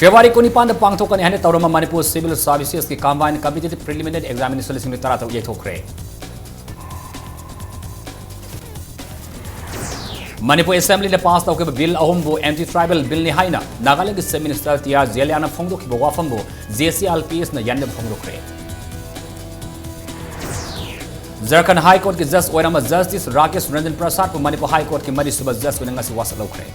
February 19 pangthokani hane tawrama Manipur Civil Services ki combined competitive preliminary examination lising tara taw yethokre. Manipur Assembly le pass taw ke bill ahumbu anti tribal bill ni haina Nagaland Chief Minister tia Zeliana phongdok ki wafambu JCLPS na yanne phongdokre. Jharkhand High Court ki Judge Oirama Justice Rakesh Ranjan Prasad ko Manipur High Court ki mari suba judge ko ngasi wasa lokre.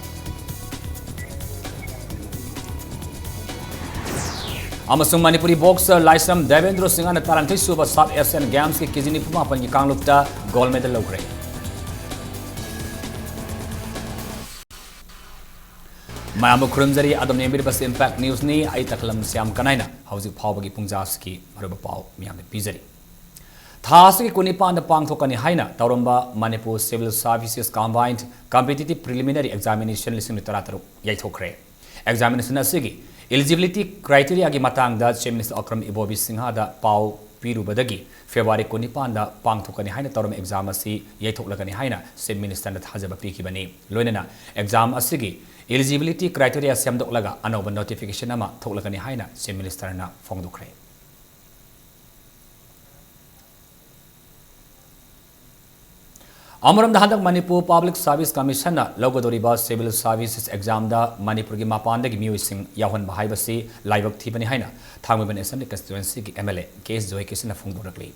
Amasung Manipuri boxer Laisam Devendra Singh na tarang suba South Asian Games ki kizini pumapan ki kanglukta gold medal lokre. Mayamu Kurumzari Adam Nemir Bas Impact News ni ay taklam Siam Kanaina hauzik phawbagi pungjas ki maruba paw miyam pizari. Thas ki kunipan da pangthokani haina tawramba Manipur Civil Services Combined Competitive Preliminary Examination lising literature yaithokre. Examination asigi eligibility criteria gi matang da Chief Minister Akram Ibobi Singha da paw pirubadagi February 19 da pangthokani haina tawram exam asi yaithoklagani haina Chief Minister na thajaba pikibani loinana exam asigi eligibility criteria semdoklaga anoba notification ama thoklagani haina Chief Minister na phongdokre. Amaram da handak Manipur Public Service Commission na logodoriba Civil Services exam da Manipur gi mapanda gi miusing yahon bahai basi laibak thibani haina thangban assembly constituency gi MLA case joy case na phongdorakli.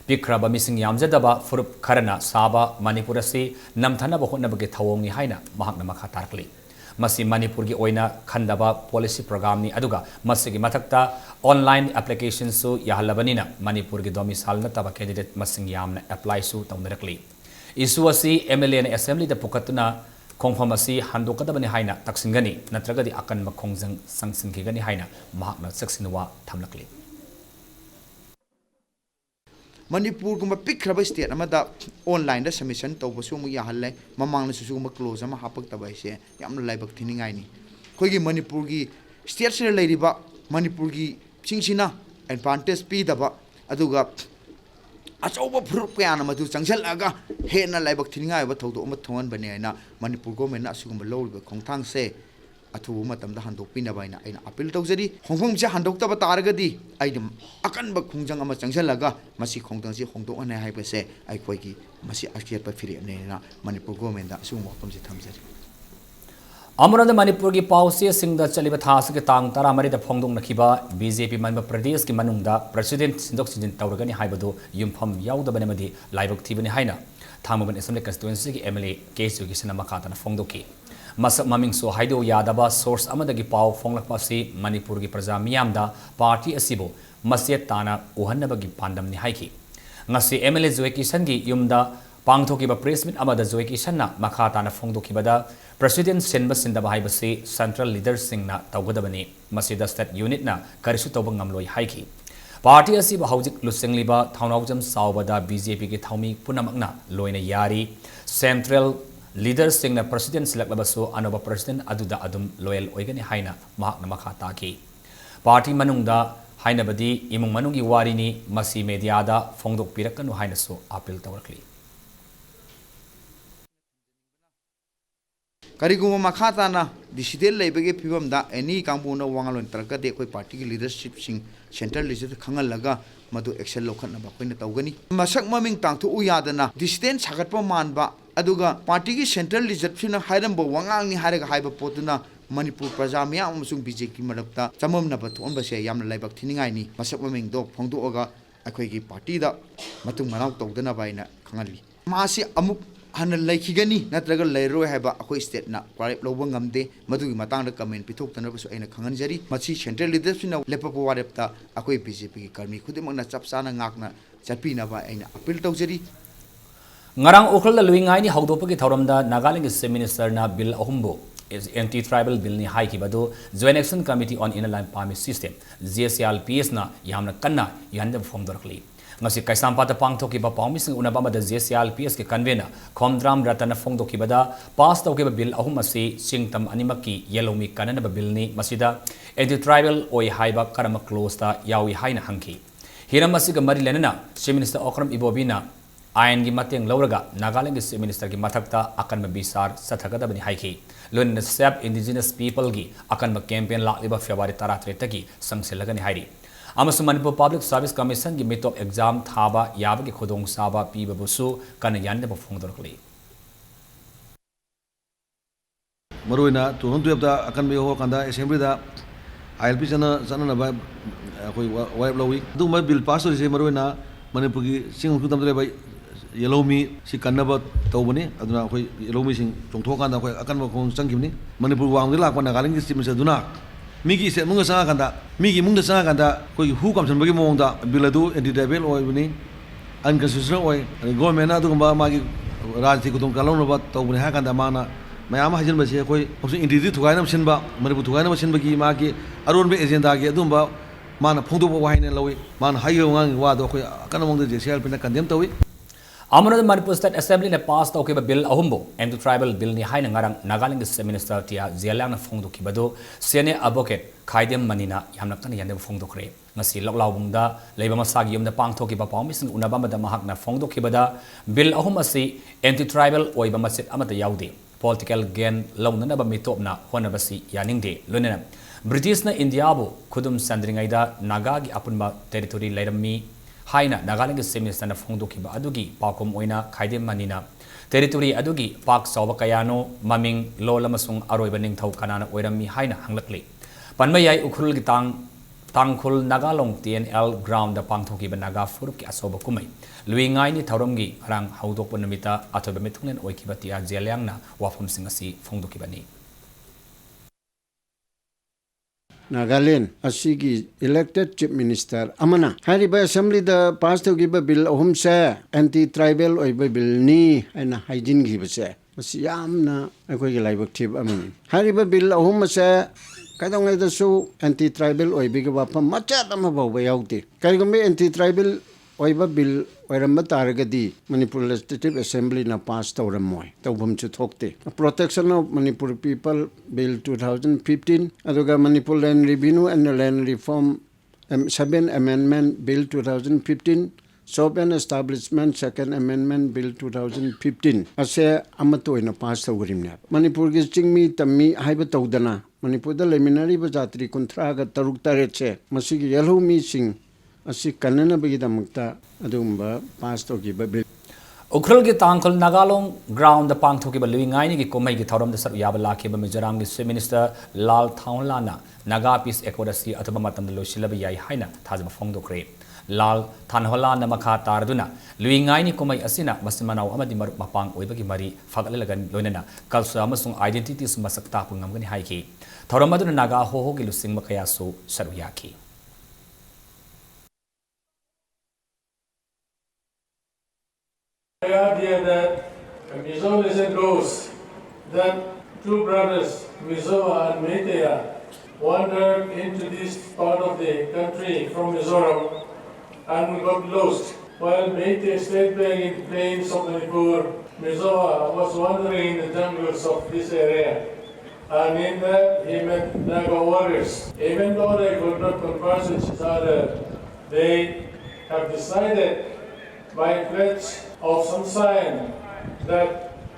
Pikraba missing yamjadaba furup kharana saba Manipur asi namthana ba hotna bagi thawong ni haina mahakna makha tarkli. Masi Manipur gi oina khandaba policy program ni aduga masi gi mathakta online application su yahalabani na Manipur gi domicile na taba candidate masing yamna apply su tawnarakli. Isu asi MLA na assembly da pukatuna kongfam asi handokadabani haina taksingani natragadi akan makongjang sangsingkigani haina mahakna saksinwa thamlakli. Manipur gumba pikraba state amada online da submission tawbasu mu yahalle mamang na susugumba close ama hapak tabay se yamna laibak thiningai ni khoigi Manipur gi state sine leiriba Manipur gi singsina advantage pi daba aduga achauba fruit kaya na madu changsal aga he na laibak thiningai ba thodo ma thongan bane na Manipur government na asugumba lawba khongthang se athu matam da handok pina baina aina appeal tawjari hongfong se handok ta ba taragadi aidum akan ba khungjang ama changsal aga masi khongtang si hongdok ane hai ba se ai khoi gi masi akiat pa firi ne na Manipur government da asugumba khom si thamjari Amuranda Manipur ki pausi singda chaliba thas ke tang tara mari da phongdong nakhiba BJP Manipur Pradesh ki manungda president sindok sinjin tawragani haibadu yumpham yaudabane madi laibak thibani haina thamuban assembly constituency ki MLA case education makata na phongdoki masak maming so haido yadaba source amadagi paw phonglakpa si Manipur ki praja miyamda party asibo masjid tana uhannabagi pandam ni haiki ngasi MLA education gi yumda pangthoki ba press meet amada education na makata na phongdoki bada President Senba Sindaba Haibasi Central Leaders Singh na Tawgadabani Masida State Unit na Karisu Tawbang Ngamloi Haiki. Party Asiba Haujik Lusingliba Thaunawjam Saubada BJP ki Thaumi Punamakna Loina Yari Central Leaders Singh na President Select Anova President Aduda Adum Loyal Oigani Haina Mahakna Makhataki. Party Manungda Haina Badi Imung Manungi Warini Masi Mediada Fongdok Pirakanu Haina so appeal Tawakli. Kariguma makata na disidel leibage pibam da any kampuna wangalon tarka de koi party leadership sing central leadership khangal laga madu action lokhan na ba koina tawgani masak maming tangthu uyadana dissident sagatpa manba aduga party ki central leadership sina hairam bo wangal ni haraga haiba potuna Manipur praja mya amusung BJP madakta chamam na ba thon ba se yamna laibak thiningai ni masak maming do phongdu oga akhoi ki party da matung manau tawdana baina khangali masi amuk Hanal laikigani natraga lairo haiba akoi state na kwalip lobang ngamde madu matang da comment pithok tanar so aina khangan jari machi central leadership na lepapo warepta akoi BJP ki karmi khudimang na chapsana ngakna chapi na ba aina appeal tawjari Ngarang ukhal da luingai ni hawdopa ki thoramda Nagaland Chief Minister na bill ahumbo is anti tribal bill ni hai ki badu Joint Action Committee on Inner Line Permit System JCLPS na yamna kanna yanda form dorkli ngasi kaisampata pangthoki ba pawmising unabama da JCLPS ke convener Khomdram Ratana phongdoki bada pass tawke ba bill ahum asi singtam animaki yelomi kanana ba bill ni masida anti tribal oi haiba karama close ta yawi haina hangki hiram asi ga mari lenana Chief Minister Akram Ibobina ion की मतंग लौरगा नागालैंड के chief minister की मथक्ता अकन्म बिसार सथगदबनी हाइखी loan safe indigenous people की अकन्म campaign लालिबा February 13 की संगसिलगनी हाइरी Manipur public service commission की मिटॉप exam थाबा याबगी खुदोंग साबा पीबबुसु कन यानदब फोंगदरखली मरुना 2012 दा अकन बे हो कंदा असेंबली दा आईएलपी चना बा कोई वाइब लवी दुम बिल पास होइसे मरुना मणिपुर की सिंग खुदम दे बाय येलोमी सि कन्नब तौबनी अदुना कोई येलोमी सिंग चोंथो कांदा कोई अकन बखों संगिमनी मणिपुर वांग दे लाकवा नागालैंड की स्टीम से दुना मिगी से मुंग संगा कांदा मिगी मुंग संगा कांदा कोई हु कमसन बगी मोंदा बिल अदु एंटी डेबल ओइबनी अनकंस्टिट्यूशनल ओइ गवर्नमेंट अदुगुंबा मागी राजनीति कुदुम कालौनबा तौबनी हा कांदा माना मैम हजन बसे कोई इंडिजी थुगाइन सिनबा मणिपुर थुगाइन सिनबगी मागी अरुण बे एजेंडा की अदुंबा माना फोंदोब वाहिने लवी माना हायो ngang वादो कोई अकनमोंग दे जेसीएल पिना कंडेम तवी अमरद मणिपुर स्टेट असेंबली ने पास तौके बिल अहुमबो एंटी ट्राइबल बिल नि हाइन ngarang नागालैंड के चीफ मिनिस्टर टिया जेलांग फोंदोखिबदो सेने एडवोकेट खाइदेम मनीना यामनक तन याने फोंदोखरे ngasi loklaubungda leiba masagi yumda pangthokiba pawmising unaba mada mahakna फोंदोखिबदा बिल अहुम asi एंटी ट्राइबल ओइबा मसित अमता याउदे political gain launanaba mitopna honabasi yaningde lunena British na India bu khudum sandringaida naga gi apunba territory lairami haina Nagaland gi minister na phongdokiba adugi pakom oina khaide manina territory adugi pak sawba kayano maming lolamasung aroiba ningthau kanana oirami haina hanglakli panmayai ukhul gi tangkhul nagalong TNL ground da pangthokiba naga furup ki asoba kumai luingai ni thoromgi rang haudok punamita athoba mithunglen oikiba tia jeliangna wafum singasi phongdokibani Nagaland asigi elected chief minister amana hariba assembly da pass thogiba bill ahum se anti tribal oiba bill ni aina hygiene giba se masi yamna akoi gi laibak thib amani hariba bill ahum se kadongai da su anti tribal oibiga wafam macha tama bawba yaute kaigombe anti tribal oiba bill oiramba taragadi Manipur Legislative Assembly na pass tawramoy tawbam chu thokte Protection of Manipur People Bill 2015 aduga Manipur Land Revenue and Land Reform 7 Amendment Bill 2015 Soap and Establishment Second Amendment Bill 2015 ase amato ina pass tawgrimna Manipur gi chingmi tammi haiba tawdana Manipur da leminari ba jatri kunthra ga taruk tareche masigi yellow mi sing asi kanana bagidamukta adumba pass tokiba bill Ukhrul की तांखुल नागालोंग ground पांगथोकी लुइंगाई की कोमई की थौरम sir याब लाखिब Mizoram की chief minister लाल थाउलाना Naga piece एकोडसी अथवा मतम लोसिलब याई हाइना थाजब फोंदोखरे लाल थानहोलाना मखा तारदुना लुइंगाई कोमई असिना मसिमनाव अमदि मरु मपांग ओइबगी मरी फगललगन लोइनना कल्चर अमसुंग आइडेंटिटी मसक्ता पुंगमगनि हाइकी थौरम अदुना नागा होहो की लुसिंग मखयासु sir याखी The idea that Mizo legend goes that two brothers, Mizoa and Meiteya, wandered into this part of the country from Mizoram and got lost. While Meiteya stayed back in the plains of Manipur, Mizoa was wandering in the jungles of this area. And in that he met Naga warriors. Even though they could not converse with each other, they have decided by pledge of some sign that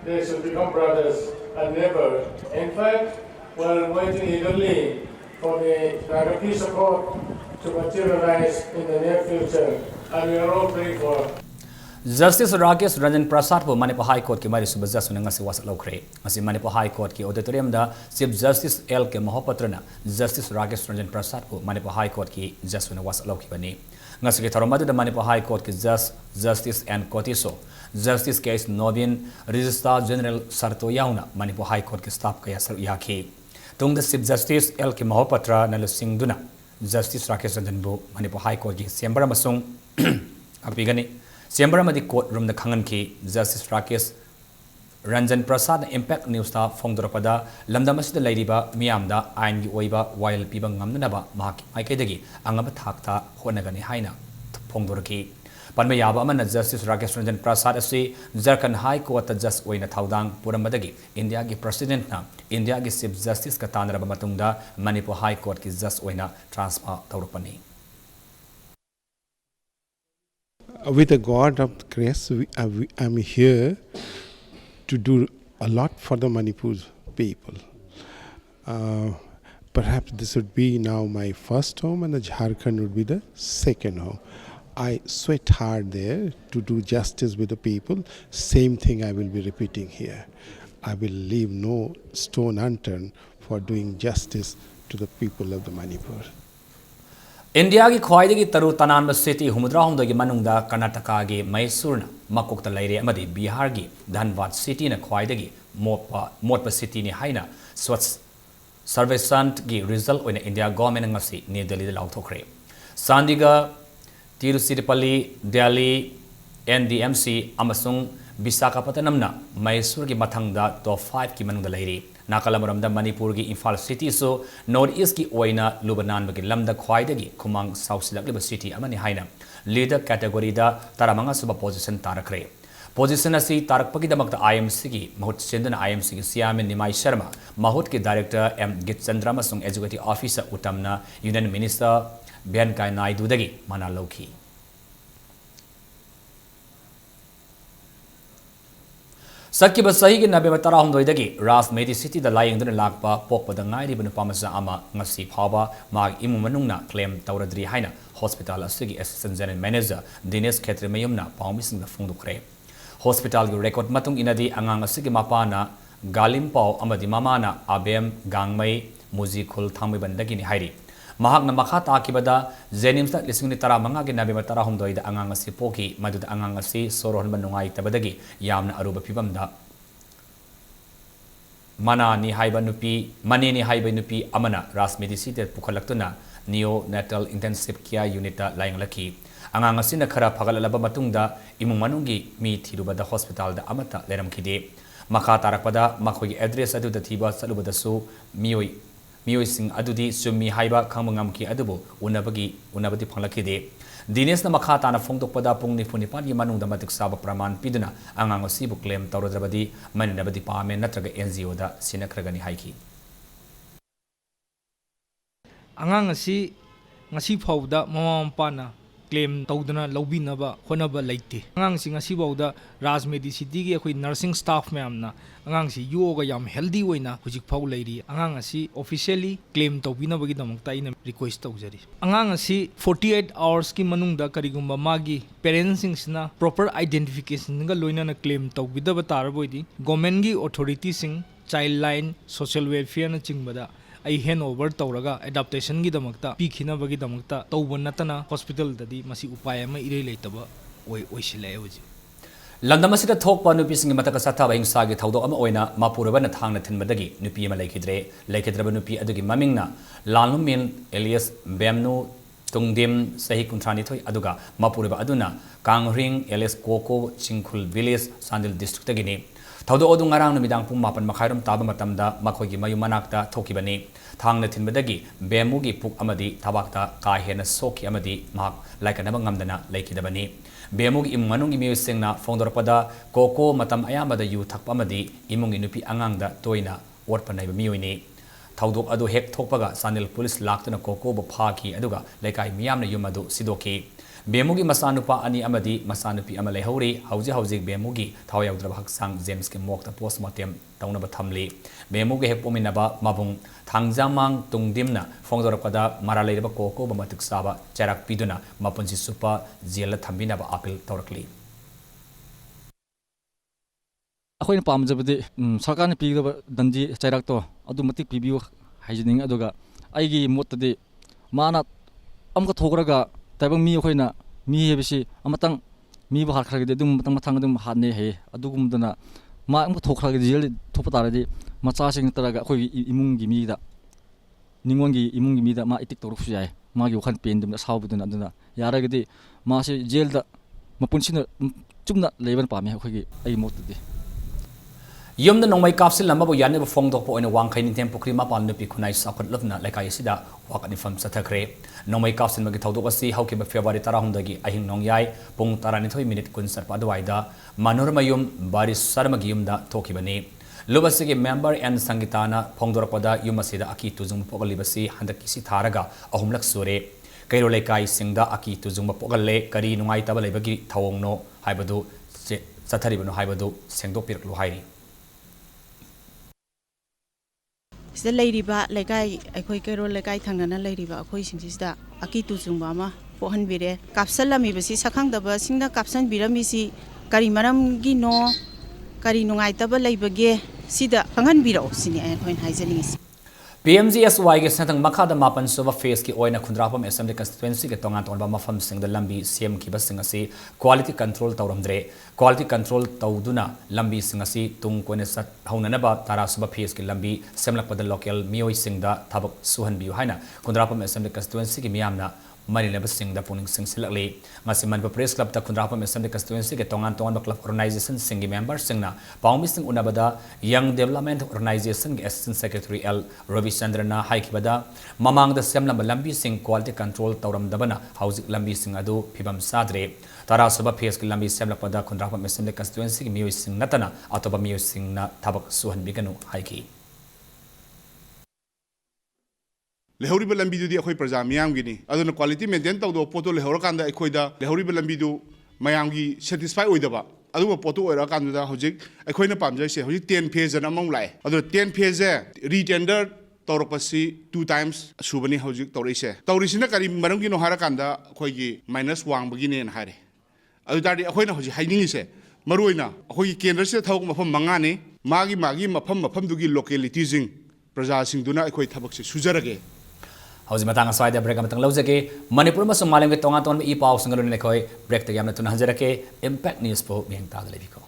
they should become brothers and never. In fact, we're waiting eagerly for the Nagappi support to materialize in the near future, and we are all praying for. Justice Rakesh Ranjan Prasad को Manipur High Court की मारी सुबह just ने ngasi was lokre ngasi Manipur High Court की auditorium da Chief Justice L के महापत्रना Justice Rakesh Ranjan Prasad को Manipur High Court की just ने was lokhi bani ngasi के थरमद द Manipur High Court की Justice N Kotiso Justice Case Novin Registrar General Sarto Yauna Manipur High Court की staff का यासर याखी तुम the Chief Justice L के महापत्र नल सिंह दुना Justice Rakesh Ranjan बो Manipur High Court की Chamber मसुंग अपिगनी Chamber of the courtroom the Kanganki, Justice Rakesh Ranjan Prasad Impact News Star Fongdoropada, Lamdamas the Ladyba, Miamda, Aingi Oiba, while Pibang Namnaba, Mark, Makedegi, Angabatakta, Honagani Haina, Fongdoraki. Panmayaba man Justice Rakesh Ranjan Prasad say, Zarkan High Court just Oina Taudang, Puramadagi, India gi President na, India gi Chief Justice Katana Matunda, Manipur High Court ki just Oina transfer Taurapani. with the God of grace, I'm here to do a lot for the Manipur people. Perhaps this would be now my first home, and the Jharkhand would be the second home. I sweat hard there to do justice with the people. Same thing I will be repeating here. I will leave no stone unturned for doing justice to the people of the Manipur. India ki khwaidagi taru tanan city humudra homdagi manungda Karnataka gi Mysore makokta leire amadi Bihar gi Dhanbad city na khwaidagi motpa city ni haina Swachh Sarvesant gi result oina India government ngasi New Delhi da lauthokre. Chandigarh, Tiruchirappalli, Delhi, NDMC amasung Visakhapatnam na Mysore gi mathangda top 5 ki manungda leire. Nakalamuramda Manipur gi Imphal city so North East ki oina Lubanan bagi lamda khwaidagi khumang South Silakliba city amani haina leader category da taramanga suba position tarakre. Position asi tarakpagi damakta IMC gi mahut sendana IMC gi Siamin Nimai Sharma mahut ki director M Gitchandra masung executive officer utamna Union Minister Venkaiah Naidu dagi mana lokhi. Sakkiba sahi gi nabe matara homdoi Rajmeti city da laying dun lakpa pokpa da ngai ribun pamasa ama ngasi phaba mag imu manungna claim tawradri haina hospital asigi assistant general manager Dinesh Khetri mayumna paumising da phungdukre. Hospital gi record matung inadi angang asigi mapana Galim Pau amadi mamana Abem Gangmai Muzikhul Thangmai bandagi ni hairi. Mahakna makha takibada Jenims da lising ni tara manga gi nabe matara homdoi da angang asi poki madu da angang asi sorohon banungai tabadagi yamna aruba pibam da mana ni haiba nupi mane ni haiba nupi amana Rajmeti city pukhalaktuna neonatal intensive care unit da layang laki angang asi na khara phagalaba matungda imung manungi mi thirubada hospital da amata leram khide makha tarakpada makhoi address adu da thiba salubada su mioi sing adudi sumi haiba khangmangam ki adubu unabadi phanglakide Dinesh na makha tana phongdokpada pungni phunipan gi manungda matik saba praman piduna angang asibu claim tawradrabadi maninabadi pame natraga NGO da sinakragani haiki angang asi ngasi phawda mama mampana claim tawdana lobinaba honaba leite angang sing ngasi bawda Rajmeti city gi akhoi nursing staff mayamna angang si yoga yam healthy oina hujik phaw leiri angang asi officially claim tawbinabagi damakta ina request tawjari angang asi 48 hours ki manungda karigumba magi parents sing proper identification ga loina na claim tawbidaba taraboidi government gi authority sing child line social welfare na chingbada ai hand over tawraga adaptation gi damakta pikhina bagi damakta tawbanatana hospital dadi masi upaya ma irei leitaba oisile hoji Landamasida thokpa nupi singi mataka sathaba hingsa gi thaudok ama oina mapurabana thangna thinbadagi nupi ama laikhidraba nupi adugi mamingna Lalumin Elias Bemnu Tungdim Sahi Kuntrani thoi aduga mapuraba aduna Kangring Elias Koko Chingkhul Village Sandil district gini thaudok odu ngarang numidang pung mapan makhairam taba matamda makhogi mayumanakta thokibani thangna thinbadagi Bemugi puk amadi thabakta ka hena soki amadi mak laikanaba ngamdana laikhidabani Bemugi imunganungi miyusingna phongdorpada koko matam ayamada yu thakpa amadi imungi nupi angangda toina orpanaiba miyuini thaudok adu hek thokpaga Sanil police laktuna koko bo phaki aduga lekai miyamna yumadu sidoki Bemugi masanupa ani amadi masanupi amale hauri hauji Bemugi thawyaudra haksang James ke mokta postmortem taunaba thamli Bemugi hek pominaba mabung Thangjamang tungdimna phongdorpada maraleiraba koko ba matik saba charak piduna mapunsi supa jela thambinaba apil tawrakli अखोइन पामजबदि सरकारने पिगदब दंजी चाइराक तो अदु मतिक पिबियो हाइजनिंग अदुगा आइगी मोतदि माना अमका थोगरगा ताइबंग मी अखोइना मी हेबसि अमतंग मी बहार खरगदि दुम मतंग मथंग दुम हाने हे अदुगुमदना मा अमका थोखरगदि jail थोप तारदि मचा सिंग तरगा अखोइ इमुंगी मीदा निंगोंगी इमुंगी मीदा मा इतिक तोरफु जाय मागी वखन पेन दुम सावबदना अदुना यारगदि मासे जेलदा मपुनसिना चुमना लेबन पामे अखोइगी आई मोतदि Yum the Nomai Capsule Namabu Yanib Fongdok in a one kind in Pukri Mapal Nupi Kunai Sakut Lovna like I Sida, walk from Satakre. Nomai Capsule Magitodogasi, how came a February Tarahundagi, Ahing Nong Yai, Pung Taranito minute Kunsar Paduaida, Manormayum, Baris Saramagium da Tokibani. Lubasigi member and Sangitana, Pongdorapada, Yumasida Aki to Zum Pogalibasi, Handakisi Taraga, Ahumlak Sure. Kairo Lekai Singda Aki Tuzuma Pogale Kari Nungai Tabalebagi Tawongno Haibadu Sataribano Haibadu Sengdo Pirk Luhairi. Sida leiriba lekai akhoi kairo lekai thangana leiriba akhoi singsida aki tuzungba ma pohan bire kapsalami basi sakhang daba singda kapsan birami si kari maram gi no kari nungai taba leibage sida kangan biro sini akhoi haijani PMGSY के संतंग मखादा मापन सुबह फेस की ओइना खुंद्रापम assembly constituency के तोंगान तोंबा मफम सिंग the लंबी CM की busing असि quality control तौरमद्रे quality control तौदुना लंबी सिंग असि तुंग कोने सत हौननबा तारा सुबह फेस की लंबी सेमलकपद लोकल मियोई सिंग द थबक सुहन बियु हाइना खुंद्रापम असेंबली कंस्टिट्युएंसी की मियामना Manila Sing the Puning Sing Silakli, Masiman Press Club, the Kundrapam Assembly Constituency, Tongan Tongan Club Organization, Singing member, Singna, Paumising Unabada, Young Development Organization, Assistant Secretary L. Ravi Chandrana, Haikibada, Mamang the Semla Lambi Sing Quality Control, Tauram Dabana, Housing Lambi Sing Adu, Pibam Sadre, Tarasuba P.S. Lambi Semla Pada, Kundrapam Assembly Constituency, Mu Sing Natana, Atoba Mu Sing Na Tabak Suhan Biganu, Haiki. Lehoriba lambidu di akhoi praja miyam gini aduna quality maintain tawdo poto lehor kanda akhoi da lehoriba lambidu mayam gi satisfy oidaba adu poto oira kanda da hojik akhoi na pamjai se hojik 10 phase na among lai adu 10 phase retender tawrapasi 2 times subani hojik tawrise tawrisina kari maram gi no hara kanda akhoi gi -1 bagi ne hare adu tadi akhoi na hojik hainingi se maruina akhoi kendra se thawk mafam manga ne magi mafam du gi locality jing praja sing duna akhoi thabak se sujarage Hausi matang aswai da break matang lauzake Manipur masung malam ke tongan ton i pau sangalun ne khoi break te yamna tun hanjarake impact news po meng ta dale biko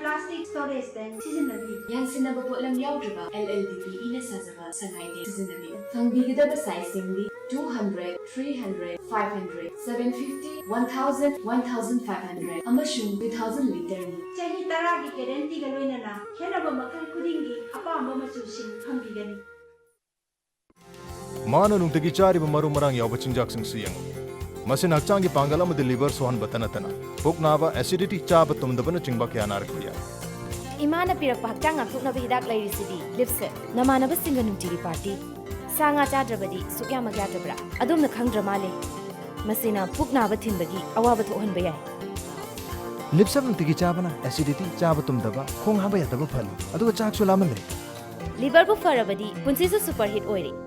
plastic storage tank sizinnabi yansinaba potlam yaudriba LLDP ina sajaba sangaide sizinnabi fangbigidaba size singdi 200 300 500 750 1000 1500 amashung 2000 liter ni chahi taragi guarantee ga loinana khenaba makal kudingi apamba machu sing fangbigani Mana nungtagi chari maru marang yaw bachinjak sing siyang Masin hakchang ki pangal amadi liver sohan batana tana pok naba acidity chaba tumdabana chingba kya narkliya Imana pirak hakchang ngakthukna bi hidak lairisidi lipse namana basinga nungtiri party sanga chadrabadi sukya magya drabra adumna khangdra male masina puk naba thinbagi awaba thohan bayai lipse nungtigi chabana acidity chaba tumdaba khong haba yadaba phali aduga chak sulamale liver bu farabadi punsi su super hit oiri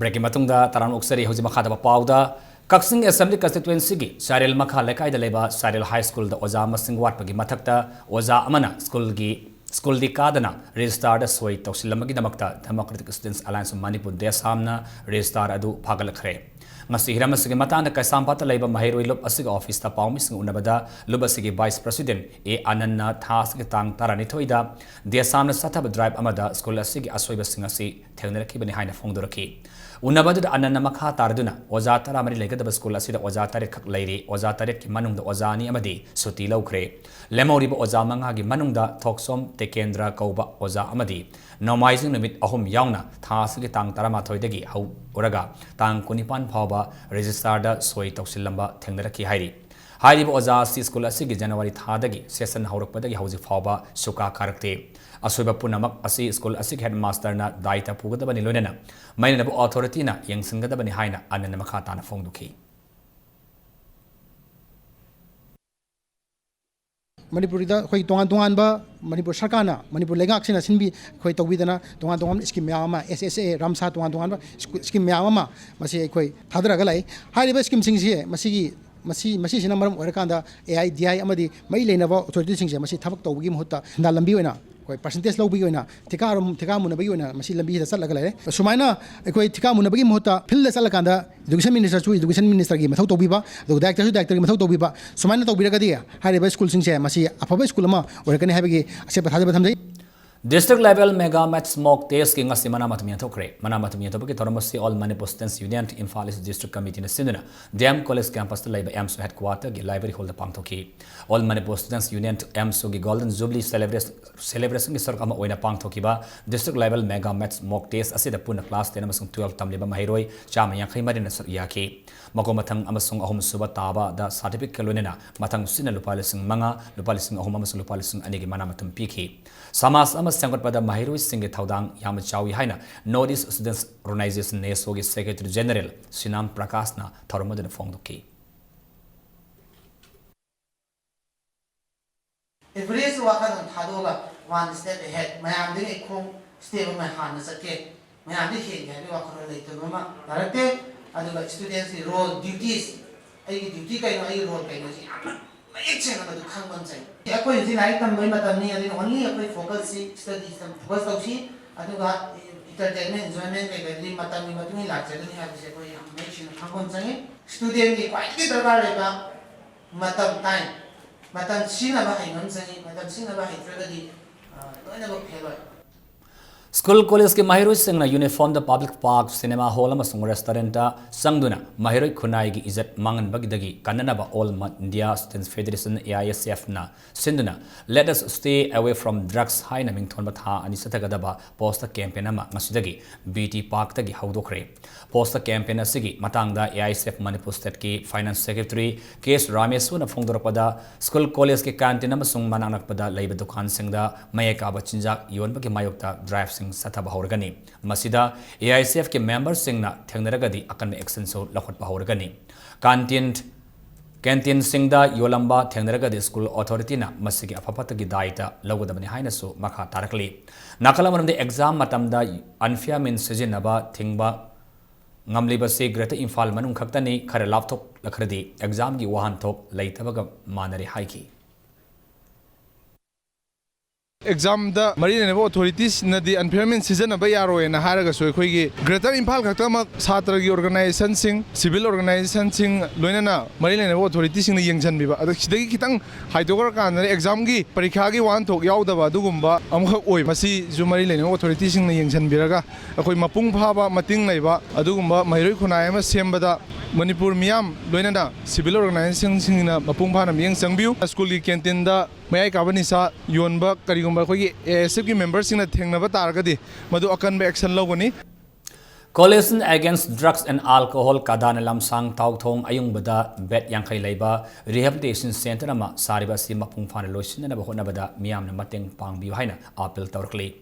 Breaking matungda taran uksari hoji makha da pauda Kaksing Assembly Constituency gi Saril Makha Lekai da leba Saril High School da oza masing wat pagi mathakta oza amana school di kadana register da soi tawsilamagi damakta Democratic Students Alliance of Manipur desamna register adu phagalakhre ngasi hiramasigi matanda kaisampata leba mahiroi lob asig office ta paumising unabada lubasigi Vice President A Ananna Thas ki tang tarani thoida desamna sathab drive amada school asigi asoiba singasi thengneraki bani haina phongdoraki Unabadu Anana Makha Tarduna, Ozatara Mari Lega the school asida Ozatari Kak lady, Ozatari Manung the Ozani Amadi, Suti Lokre, Lemoriba Ozamangagi Manunda, Toxom, Tekendra, Koba, Oza Amadi, Nomizing Limit Ahum Yauna, Tasiki Tang Taramatoidegi, How Uraga, Tang Kunipan Paba, Registrada, Soi Toxilamba, Tenderaki Hairi. Hairi Oza Si School Asigi January Tadagi, Sessan Haurupadagi House Faba, Suka Karakte. Asuba punamak asi school asik headmaster na daita pugadabani lonena maina bu authority na yang singadabani haina anana makata na phongduki Manipuri da khoi tongan ba Manipur sarkana Manipur lengak sina sinbi khoi tawidana tongan scheme yama SSA ramsa tongan ba scheme yama masi khoi thadra galai hari ba scheme singsi masi sina maram orakanda AIDI amadi mai leinaba authority singse masi thabak tawgi muhutta na lambi oina ꯑꯩꯈꯣꯏ percentage ꯂꯧꯕꯒꯤ ꯑꯣꯏꯅ ꯊꯤꯀꯥ ꯃꯨꯟꯅꯕꯒꯤ ꯑꯣꯏꯅ ꯃꯁꯤ ꯂꯝꯕꯤꯁꯤꯗ ꯆꯠꯂꯒ ꯂꯩꯔꯦ ꯁꯨꯃꯥꯏꯅ ꯑꯩꯈꯣꯏ ꯊꯤꯀꯥ ꯃꯨꯟꯅꯕꯒꯤ ꯃꯍꯨꯠꯇ ꯐꯤꯜꯗ ꯆꯠꯂꯀꯥꯟꯗ ꯏꯗꯨꯀꯦꯁꯟ ꯃꯤꯅꯤꯁꯇꯔꯁꯨ ꯏꯗꯨꯀꯦꯁꯟ ꯃꯤꯅꯤꯁꯇꯔꯒꯤ ꯃꯊꯧ ꯇꯧꯕꯤꯕ ꯑꯗꯨꯒ ꯗꯥꯏꯔꯦꯛꯇꯔꯁꯨ ꯗꯥꯏꯔꯦꯛꯇꯔꯒꯤ ꯃꯊꯧ ꯇꯧꯕꯤꯕ ꯁꯨꯃꯥꯏꯅ ꯇꯧꯕꯤꯔꯒꯗꯤ ꯍꯥꯏꯔꯤꯕ ꯁ꯭ꯀꯨꯜꯁꯤꯡꯁꯦ ꯃꯁꯤ ꯑꯐꯕ ꯁ꯭ꯀꯨल ꯑꯃ ꯑꯣꯏꯔꯛꯀꯅꯤ ꯍꯥꯏꯕꯒꯤ ꯑꯆꯦꯠꯄ ꯊꯥꯖꯕ ꯊꯝꯖꯩ District level mega maths mock test ki ngasi mana matum yatokre mana matum yatopaki thoramasi all Manipur Students Union Imphal East District Committee na sinuna DM College campus la laiba AMSO headquarter gi library hall da pangthoki all Manipur Students Union AMSO gi Golden Jubilee celebration gi sarkama oina pangthoki ba district level mega maths mock test asida puna class 10 amasung 12 tamliba mahiroi chama yankhai marina sar yaki mako mathang amasung ahum suba taba da certificate lonena mathang sina lupalising manga lupalising ahum amasung lupalising anigi mana matum piki samas Sangat pada mahirui singe thaudang yam chawi haina Northeast Students Organization NESO gi Secretary General Sinam Prakash na thormoden phongdoki Every wakan thadoga one step ahead mayam de khong step ma hana sake mayam de he ga wakan later mama darate aduga students role duties ai duty kai no ai role kai no si Action on the common thing. Ako yung sinay tambay matami alin only ako focus si studies focus daw si ano ga entertainment enjoyment kay gadli matami matumi lagsa ni habi siya ko yung action common thing. Student ki quality darbar ba matam time matam sina ba hay ngon thing matam sina ba hay tragedy no na ba phelo School college ke mahiroi singna uniform the public park cinema hall amasung restaurant da sangduna mahiroi khunai gi izat mangan bagidagi kanana ba all India Students Federation AISF na sinduna let us stay away from drugs haina mingthon ba tha ani satagada ba poster campaign ama ngasidagi BT park tagi haudokre poster campaign asigi matangda AISF Manipur State ki finance secretary K.S. Ramesuna phongdorpada school college ke canteen amasung mananakpada leiba dukan singda mayeka ba chinjak yon ba ki mayokta drive Satha Bahorgani. Masida AICF ke members singna Thangnaragadi akan action so Lakot Bahorgani. Canteen Singda Yolamba Thangnaragadi School Authority na Masigi Apapatagi Daita Logodamani Hainasu Maka Tarakli. Nakalaman the exam matamda unfair min Sijinaba Thingba Ngamliba se Greta Infal Manung Kaktani Kara laptop Lakradi exam gi Wahan Top Laitabaga Manari Haiki. Exam the Marine authorities na the unfairment season of Yaro and Haraga so Greater Impal Katama Satragi organization sing civil organization sing Luena Marine authorities in the Yang Biba the Kitang Hydrogan exam gi Parikagi one to Yaudava Dugumba Amha Oi Masi Zumarilene authorities in the Yang Biraga Akoi Mapung Paba Mating Leva Adugumba Mairikuna Sembada Manipur Miam Luena civil organization sing in Mapung Panam Yang Sangbu school canteen the May Kabanisa Yonba Karigumba ASF members in a thing of a target Madu Akan be action logoni Coalition Against Drugs and Alcohol Kadana Lamsang Tauthong Ayung Bada Bet Yankai Laiba Rehabilitation Center Nama Sariba Simapung Fanalotion and Abahonabada Miam Mateng Pang Buhaina Apple Torkli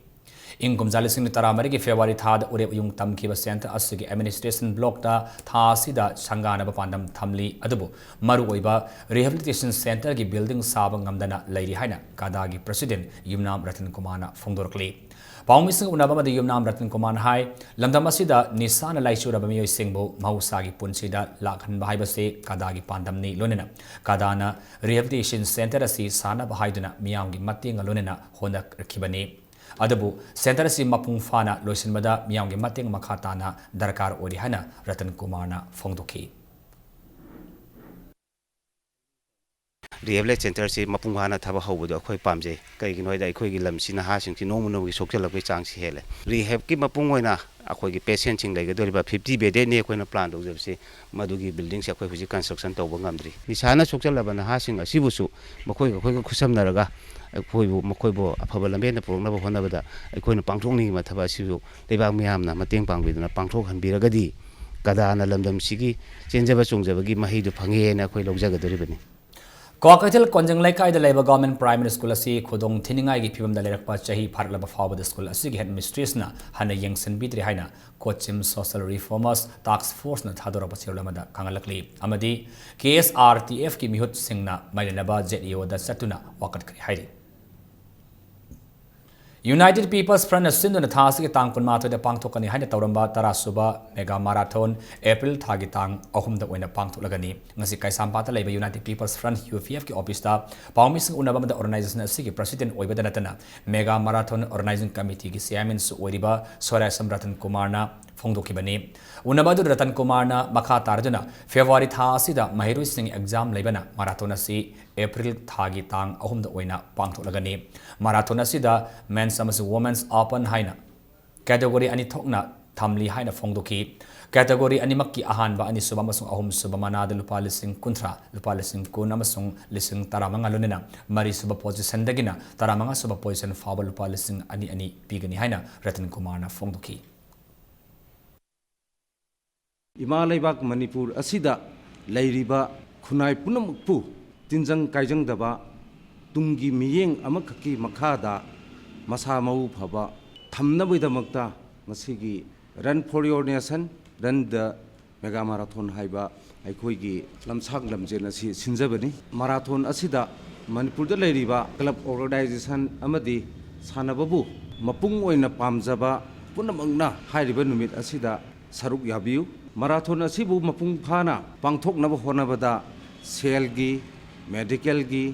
Ingum Zalising Taramari February Thad Ure Yung Tam Kiba Center Asigi Administration Block da Tha Sida Sangana Bapandam Tamli Adubu Maruiba Rehabilitation Center gi building Sabang Gamdana Lady Haina Kadagi President Yumnam Ratan Kumana Fongdorkli Paumising Unabama the Yumnam Ratan Kuman Hai Lamdamasida Nisana Laishura Bamio Singbo Mausagi Punsida Lakhan Bahibase Kadagi Pandamni Lunena Kadana Rehabilitation Center Asi Sana Bahaiduna Miyangi Mating Lunena Honda Kibani Adabu Center si Mapung Fana Loisinmada Miyangi Mating Makatana Darkar Odihana Ratan Kumarna Fongdoki Rehabilitation Center si Mapung Fana Thaba Hawbudo Akhoi Pamjai Kaigino da Akhoi Lamsina Hasing ki nomuno gi sokjalakwe chang si hele rehab ki mapung oina akhoi gi patient sing laiga doriba 50 bed ne akhoi na plan dojabse madugi building se akhoi huji construction tawba ngamdri isana sokjalabana hasing asibusu makhoi akhoi ga khusamnaraga akhoi makhoibo afaba lambe na porna ba honabada akhoi na pangthokni mathaba sibu leibang miyamna mateng pangbiduna pangthok hanbiragadi kadana lamdam sigi chenjaba chongjabagi mahidu phange na akhoi logjagadoribani Kwakatil Konjang Laikai the Labour Government Primary School asi Khudong Thiningai gi phibam da lerakpa chahi pharlaba fawba school asi gi headmistress na hana yangsen bitri haina Kochim Social Reformers Task Force na thadora pachirlamada kangalakli amadi KSRTF ki mihut singna mailenaba ZEO da satuna wakat kri hairi United People's Front asinduna thasi ki tang kunma the pangthokani haina tawramba tarasuba mega marathon April thagi tang ahumda oina pangtholagani ngasi kaisampata leiba United People's Front UPF ki office ta pawmi sing unaba da organization asigi president oibada natana mega marathon organizing committee ki chairman su oiriba Sorai Samratan Kumarna phongdokibani unabadu Ratan Kumarna makha tarduna February tha asida mahirui sing exam leibana marathon asi April thagi tang ahumda oina pangtholagani marathon asida men's and women's open haina category ani thokna thamli haina phongdoki category ani makki ahanba ani suba masung ahum suba manada lupa lising kuntra lupa lising kun amasung lising taramanga lunena mari suba position dagina taramanga suba position faba lupa lising ani pigani haina Ratan Kumarna phongdoki Imalaiba Manipur asida lairiba khunai punamukpu tinjang kaijang daba tungi miyeng amakaki makhada masa mau phaba thamnabidamakta masigi run for your nation run the mega marathon haiba aikoigi lamsak lamjen asi sinjabani marathon asida Manipur da lairiba club organization amadi sanababu mapung oina pamjaba punamangna hairiba numit asida saruk yabiu marathon asibu mapung phana pangthoknaba honabada selgi medical gi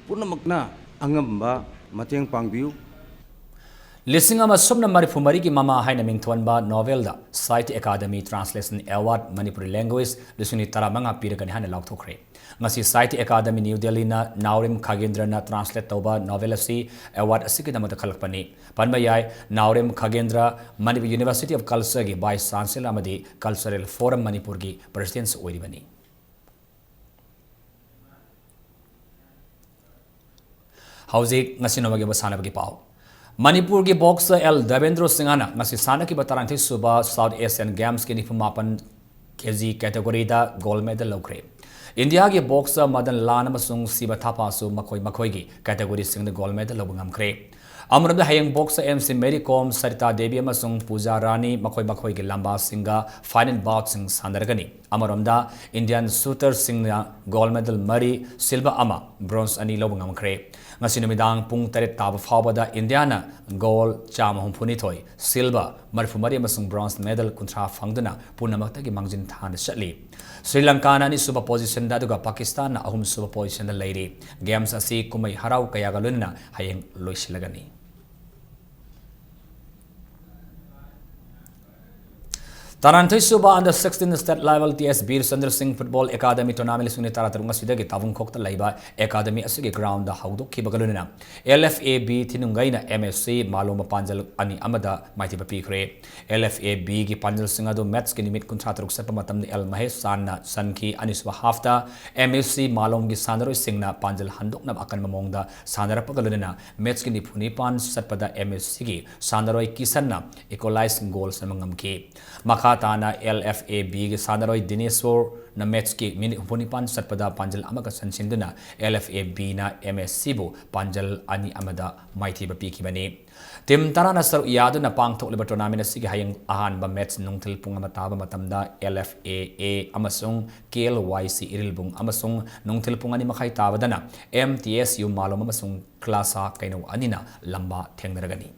punamakna angamba mateng pangbiu Lisingama Subna Marifumari ki mama haina mingthwanba novel da Site Academy Translation Award Manipuri Language lisuni taramanga piragani hana laukthokre ngasi Site Academy New Delhi na Naurim Khagendra na translate tawba novel asi award asiki damata khalakpani panbayai Naurim Khagendra Manipur University of Culture gi Vice Chancellor amadi Cultural Forum Manipur gi President oiribani Hauzik ngasi nomagi basana bagi pau Manipur ki boxer L Devendra Singhana ngasi sana ki bataranthi suba South Asian Games ki nifumapan kg category da gold medal lokre India ki boxer Madan Lan amasung Siba Thapa su makoi gi category sing the gold medal lobungam kre amramda hayang boxer MC Mary Kom Sarita Devi amasung Pooja Rani makoi gi lamba singa final bout sing sandargani amaramda Indian shooter singna gold medal mari silver ama bronze ani lobungam kre ngasi numidang pung taret tab fawbada Indiana gold chama humpunithoi silver marfumari amasung bronze medal kuntra fangduna punamakta gi mangjin than chatli Sri Lanka na ni super position da duga Pakistan na ahum super position da leiri games asi kumai harau kaya galunna hayeng loisilagani Taranthai Suba under 16 state level TS Bir Sandar Singh Football Academy tournament suni taratarunga sidagi tavung khokta laiba academy asigi ground da haudok khibagalunina LFAB thinungaina MSC maluma panjal ani amada maiti papi khre LFAB gi panjal singa do match ki limit kuntra taruk sapa matam L Mahesh Sanna sanki ani suba hafta MSC malum gi sandaroi singna panjal handokna akan mamongda sandara pagalunina match ki nipuni pan satpada MSC gi sandaroi kisanna equalize goals samangamki makha Tana LFAB ki sanaroi Dineswar na match ki minute hunipan satpada panjal amaka sansinduna LFAB na MSC bu panjal ani amada maiti ba piki bani tim tarana sar yadu na pangthok liba tournament asigi hayang ahan ba match nungthil pung amataba matamda LFAA amasung KLYC irilbung amasung nungthil pung ani makhai tabadana MTSU malum amasung klasa kaino anina lamba thengdaragani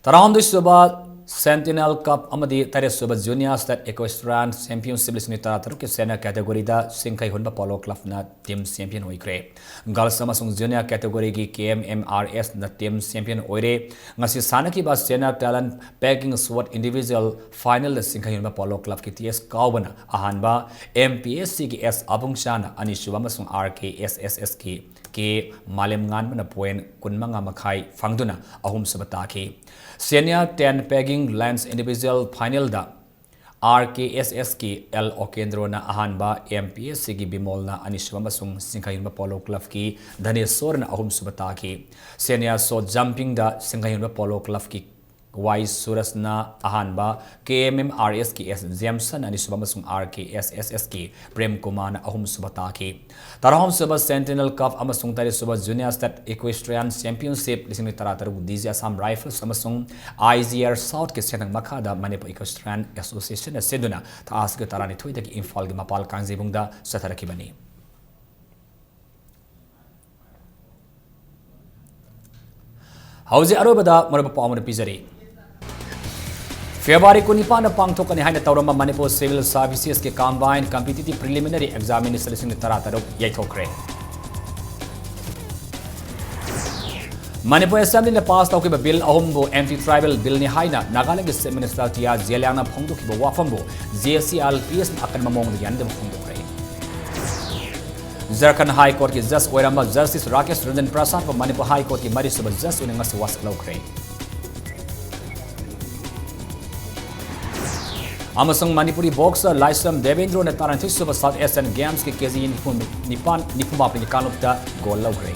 Taround Suba Sentinel Cup Amadi Taris Suba Junior State Equestrian Championship Lisni Taratar ke senior category da Singkai Hunba Polo Club na team champion oikre Girls amasung junior category ki KMMRS na team champion oire ngasi sanaki ba senior talent packing sword individual final da Singkai Hunba Polo Club ki TS Kaubana ahanba MPSC ki S Abungshana ani Suba amasung RKSSS ki ke malem ngan mana point kunmanga makhai fangduna ahum sabata ki senior 10 pegging lance individual final da RKSS ki L Okendro na ahanba MPSC ki bimol na anishwa masung Singkayunba Polo Club ki Dhaneswar na ahum sabata ki senior so jumping da Singkayunba Polo Club ki Y Surasna ahanba KMMRS ki S Jamson ani suba masung RKSSS ki Prem Kumar na ahum subata ki tarahom suba Sentinel Cup amasung tari suba Junior State Equestrian Championship lising tarataru DJ Assam Rifles amasung IGR South ki senang makada Manipur Equestrian Association na seduna taas ke tarani thuida ki Imphal ki mapal kangjibungda satharakibani Hauze arobada maraba pamuna pizari. February kunipana pangthokani haina tawrama Manipur Civil Services ke combined competitive preliminary examination ni taratarok yaithokre. Manipur Assembly ne pass tawkiba bill ahumbu anti-tribal bill ni haina Nagaland ke Chief Minister Tia Zeliangna phongdokiba wafambu JCLPS akan mamong yande phongdokre. Jharkhand High Court ki Justice Oiramba Justice Rakesh Ranjan Prasad pa Manipur High Court ki Marisuba Justice unengas waslokre. Amasung Manipuri boxer Laisam Devendra ne 36 South Asian Games ke KG Nipuma Kanupta goal logre.